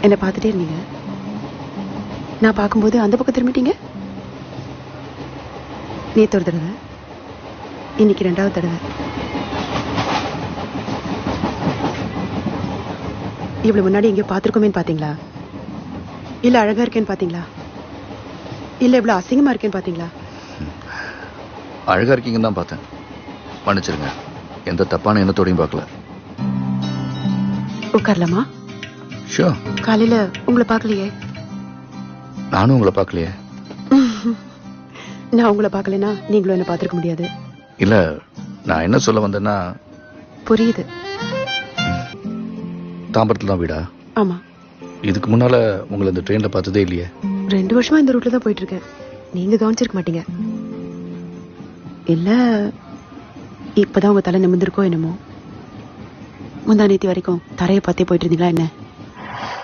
என்ன பார்த்துட்டே இருந்தீங்க. நான் பார்க்கும்போது அந்த பக்கம் திரும்பிட்டீங்க. நேத்து ஒரு தடவை, இன்னைக்கு 2வது தடவை. இவ்வளவு முன்னாடி எங்கேயோ பார்த்துருக்கோமேன்னு பாத்தீங்களா? இல்ல அழகா இருக்கேன்னு பாத்தீங்களா? இல்ல இவ்வளவு அசிங்கமா இருக்கேன்னு பாத்தீங்களா? அழகா இருக்கீங்கன்னு தான் பார்த்தேன். மன்னிச்சிருங்க, எந்த தப்பான எண்ணத்தோடையும் பார்க்கல. உட்காரலாமா? ஷூர். காலையில உங்களை பார்க்கலையே. நானும் உங்களை பார்க்கலையே. நான் உங்களை பார்க்கலனா நீங்களும் என்ன பார்த்திருக்க முடியாது. இல்ல, நான் என்ன சொல்ல வந்தேன்னா. புரியுது. தாம்பரத்துல தான் வீடா? ஆமா. இதுக்கு முன்னால உங்களை இந்த ட்ரெயின்ல பார்த்ததே இல்லையே. 2 வருஷமா இந்த ரூட்ல தான் போயிட்டு இருக்கேன். நீங்க கவனிச்சிருக்க மாட்டீங்க. இல்ல இப்பதான் உங்க தலை நிமிர்ந்திருக்கோ என்னமோ. முந்தா நேத்தி வரைக்கும் தரையை பார்த்தே போயிட்டு இருந்தீங்களா என்ன?